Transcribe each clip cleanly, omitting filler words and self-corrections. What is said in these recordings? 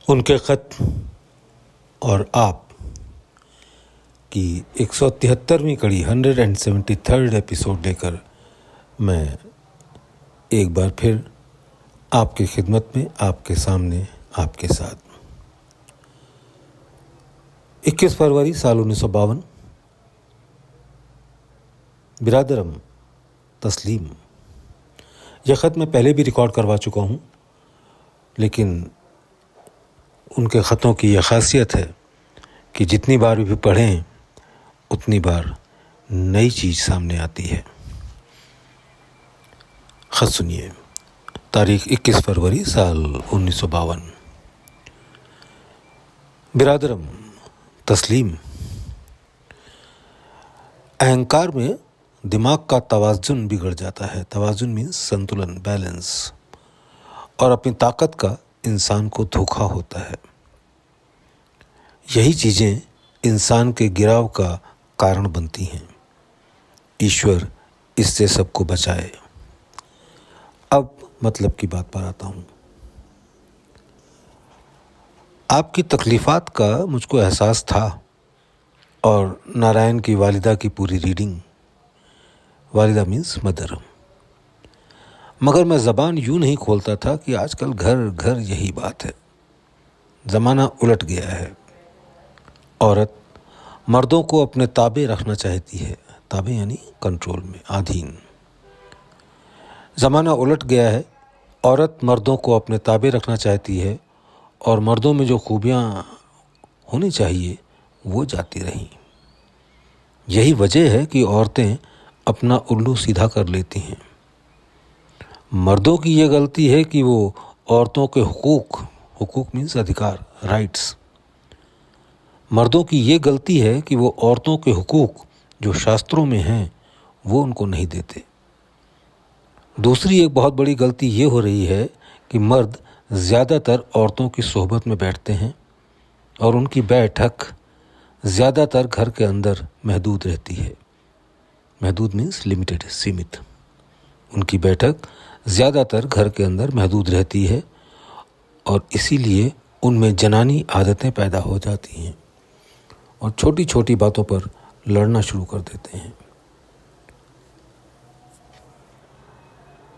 उनके ख़त और आप की 173वीं कड़ी 173rd एपिसोड लेकर मैं एक बार फिर आपकी खिदमत में, आपके सामने, आपके साथ। 21 फरवरी साल 1952। बिरादरम तस्लीम। यह ख़त मैं पहले भी रिकॉर्ड करवा चुका हूँ, लेकिन उनके ख़तों की यह ख़ासियत है कि जितनी बार भी पढ़ें उतनी बार नई चीज़ सामने आती है। ख़त सुनिए। तारीख़ 21 फरवरी साल 1952। बिरादरम तस्लीम। अहंकार में दिमाग का तवाज़ुन बिगड़ जाता है। तवाज़ुन मीन्स संतुलन, बैलेंस, और अपनी ताकत का इंसान को धोखा होता है। यही चीज़ें इंसान के गिराव का कारण बनती हैं। ईश्वर इससे सबको बचाए। अब मतलब की बात पर आता हूँ। आपकी तकलीफ़ात का मुझको एहसास था और नारायण की वालिदा की पूरी रीडिंग। वालिदा मीन्स मदर। मगर मैं ज़बान यूँ नहीं खोलता था कि आजकल घर घर यही बात है। ज़माना उलट गया है। औरत मर्दों को अपने ताबे रखना चाहती है। ताबे यानी कंट्रोल में, अधीन। ज़माना उलट गया है। औरत मर्दों को अपने ताबे रखना चाहती है और मर्दों में जो खूबियाँ होनी चाहिए वो जाती रहीं। यही वजह है कि औरतें अपना उल्लू सीधा कर लेती हैं। मर्दों की ये गलती है कि वो औरतों के हुकूक मीन्स अधिकार, राइट्स। मर्दों की ये गलती है कि वो औरतों के हुकूक जो शास्त्रों में हैं वो उनको नहीं देते। दूसरी एक बहुत बड़ी गलती ये हो रही है कि मर्द ज़्यादातर औरतों की सोहबत में बैठते हैं और उनकी बैठक ज़्यादातर घर के अंदर महदूद रहती है। महदूद मीन्स लिमिटेड, सीमित। उनकी बैठक ज़्यादातर घर के अंदर महदूद रहती है और इसीलिए उनमें जनानी आदतें पैदा हो जाती हैं और छोटी छोटी बातों पर लड़ना शुरू कर देते हैं।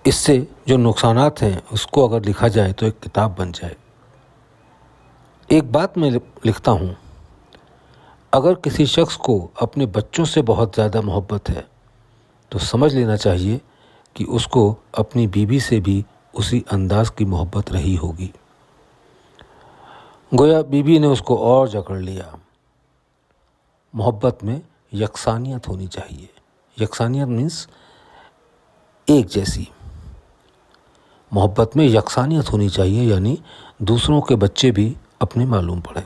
इससे जो नुकसानात हैं उसको अगर लिखा जाए तो एक किताब बन जाए। एक बात मैं लिखता हूँ, अगर किसी शख्स को अपने बच्चों से बहुत ज़्यादा मोहब्बत है तो समझ लेना चाहिए कि उसको अपनी बीवी से भी उसी अंदाज की मोहब्बत रही होगी। गोया बीवी ने उसको और जकड़ लिया। मोहब्बत में यकसानियत होनी चाहिए। यकसानियत मीन्स एक जैसी। मोहब्बत में यकसानियत होनी चाहिए, यानी दूसरों के बच्चे भी अपने मालूम पड़े।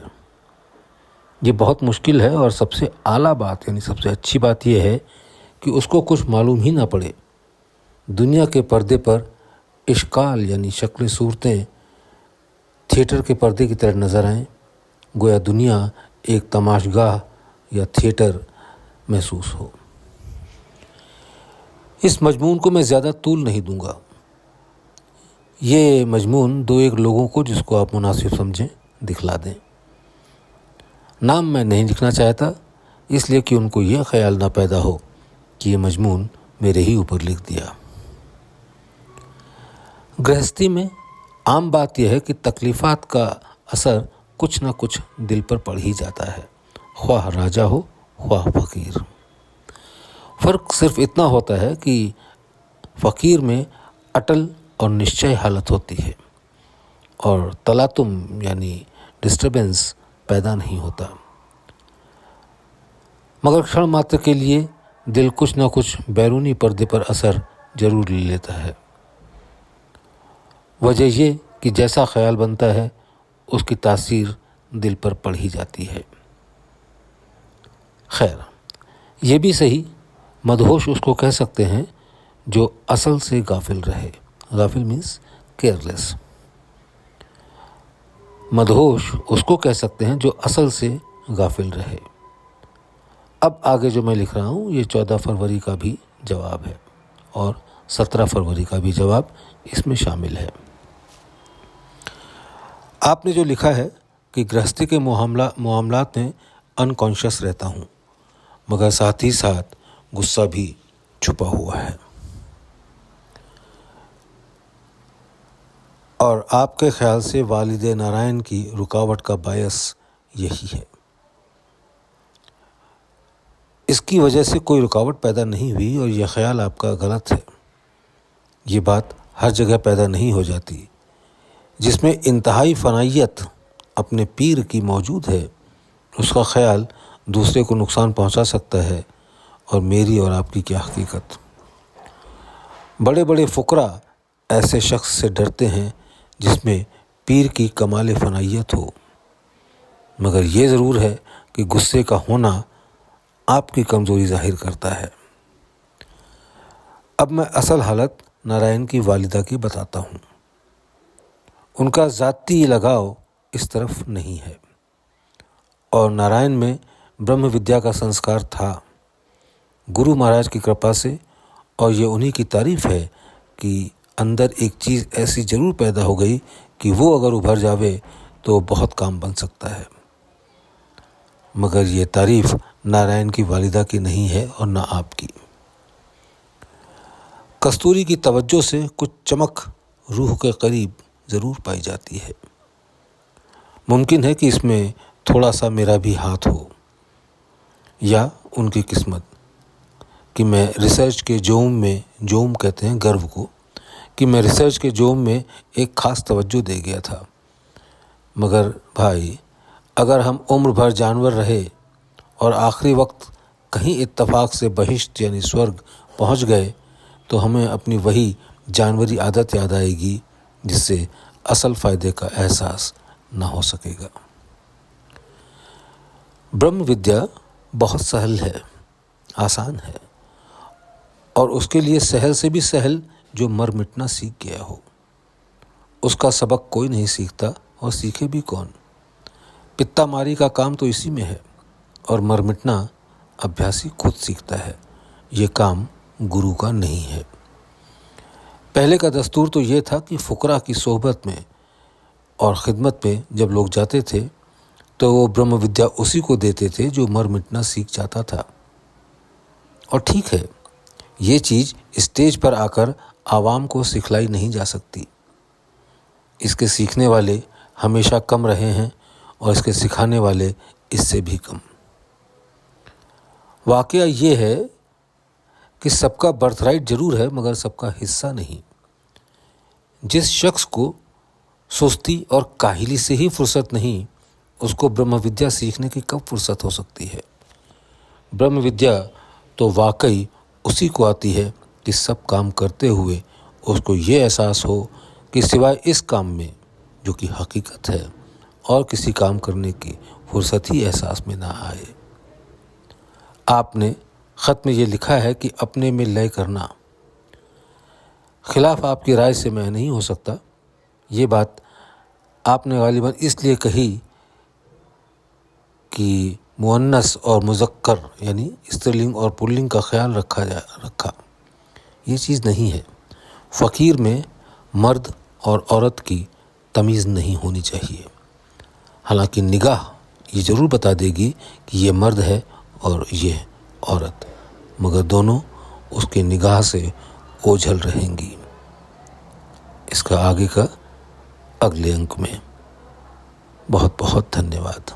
ये बहुत मुश्किल है और सबसे आला बात यानी सबसे अच्छी बात यह है कि उसको कुछ मालूम ही ना पड़े। दुनिया के पर्दे पर इश्काल यानी शक्ल सूरतें थिएटर के पर्दे की तरह नज़र आएं। गोया दुनिया एक तमाशगाह या थिएटर महसूस हो। इस मजमून को मैं ज़्यादा तूल नहीं दूंगा। ये मजमून दो एक लोगों को जिसको आप मुनासिब समझें दिखला दें। नाम मैं नहीं लिखना चाहता, इसलिए कि उनको यह ख्याल ना पैदा हो कि ये मजमून मेरे ही ऊपर लिख दिया। गृहस्थी में आम बात यह है कि तकलीफ़ात का असर कुछ ना कुछ दिल पर पड़ ही जाता है, ख्वाह राजा हो ख्वाह फ़कीर। फ़र्क सिर्फ इतना होता है कि फ़कीर में अटल और निश्चय हालत होती है और तलातुम यानी डिस्टर्बेंस पैदा नहीं होता। मगर क्षण मात्र के लिए दिल कुछ ना कुछ बैरूनी पर्दे पर असर जरूर ले लेता है। वजह ये कि जैसा ख्याल बनता है उसकी तासीर दिल पर पड़ ही जाती है। खैर, ये भी सही, मदहोश उसको कह सकते हैं जो असल से गाफिल रहे। गाफिल मीन्स केयरलेस। मदहोश उसको कह सकते हैं जो असल से गाफिल रहे। अब आगे जो मैं लिख रहा हूँ ये 14 फरवरी का भी जवाब है और 17 फरवरी का भी जवाब इसमें शामिल है। आपने जो लिखा है कि गृहस्थी के मामलात में अनकॉन्शियस रहता हूँ, मगर साथ ही साथ गुस्सा भी छुपा हुआ है। और आपके ख्याल से वालिद नारायण की रुकावट का बायस यही है। इसकी वजह से कोई रुकावट पैदा नहीं हुई और यह ख्याल आपका गलत है। ये बात हर जगह पैदा नहीं हो जाती। जिसमें इंतहाई फ़नाइयत अपने पीर की मौजूद है, उसका ख्याल दूसरे को नुकसान पहुंचा सकता है। और मेरी और आपकी क्या हकीकत। बड़े बड़े फ़ुकरा ऐसे शख्स से डरते हैं जिसमें पीर की कमाल फ़नाइयत हो, मगर ये ज़रूर है कि गुस्से का होना आपकी कमज़ोरी ज़ाहिर करता है। अब मैं असल हालत नारायण की वालिदा की बताता हूँ। उनका ज़ाती लगाव इस तरफ नहीं है और नारायण में ब्रह्म विद्या का संस्कार था, गुरु महाराज की कृपा से। और ये उन्हीं की तारीफ़ है कि अंदर एक चीज़ ऐसी ज़रूर पैदा हो गई कि वो अगर उभर जावे तो बहुत काम बन सकता है। मगर ये तारीफ़ नारायण की वालिदा की नहीं है और ना आपकी। कस्तूरी की तवज्जो से कुछ चमक रूह के करीब ज़रूर पाई जाती है। मुमकिन है कि इसमें थोड़ा सा मेरा भी हाथ हो, या उनकी किस्मत कि मैं रिसर्च के जोम कहते हैं गर्व को, कि मैं रिसर्च के जोम में एक ख़ास तवज्जो दे गया था। मगर भाई, अगर हम उम्र भर जानवर रहे और आखिरी वक्त कहीं इत्तफाक से बहिश्त यानी स्वर्ग पहुंच गए, तो हमें अपनी वही जानवरी आदत याद आएगी जिससे असल फ़ायदे का एहसास ना हो सकेगा। ब्रह्म विद्या बहुत सहल है, आसान है, और उसके लिए सहल से भी सहल जो मर मिटना सीख गया हो। उसका सबक कोई नहीं सीखता और सीखे भी कौन। पित्ता मारी का काम तो इसी में है और मर मिटना अभ्यासी खुद सीखता है। ये काम गुरु का नहीं है। पहले का दस्तूर तो ये था कि फ़ुकरा की सोहबत में और ख़िदमत में जब लोग जाते थे तो वो ब्रह्म विद्या उसी को देते थे जो मर मिटना सीख जाता था। और ठीक है, ये चीज़ स्टेज पर आकर आवाम को सिखलाई नहीं जा सकती। इसके सीखने वाले हमेशा कम रहे हैं और इसके सिखाने वाले इससे भी कम। वाक़या ये है कि सबका बर्थराइट ज़रूर है, मगर सबका हिस्सा नहीं। जिस शख्स को सुस्ती और काहिली से ही फुर्सत नहीं, उसको ब्रह्म विद्या सीखने की कब फुर्सत हो सकती है। ब्रह्म विद्या तो वाकई उसी को आती है कि सब काम करते हुए उसको ये एहसास हो कि सिवाय इस काम में, जो कि हकीकत है, और किसी काम करने की फुर्सत ही एहसास में ना आए। आपने ख़त में ये लिखा है कि अपने में लय करना। खिलाफ आपकी राय से मैं नहीं हो सकता। ये बात आपने गालिबन इसलिए कही कि मुअन्नस और मुज़क्कर यानी स्त्रीलिंग और पुल्लिंग का ख्याल रखा। ये चीज़ नहीं है। फ़कीर में मर्द और औरत की तमीज़ नहीं होनी चाहिए। हालांकि निगाह ये ज़रूर बता देगी कि ये मर्द है और ये औरत, मगर दोनों उसके निगाह से ओझल रहेंगी। इसका आगे का अगले अंक में। बहुत बहुत धन्यवाद।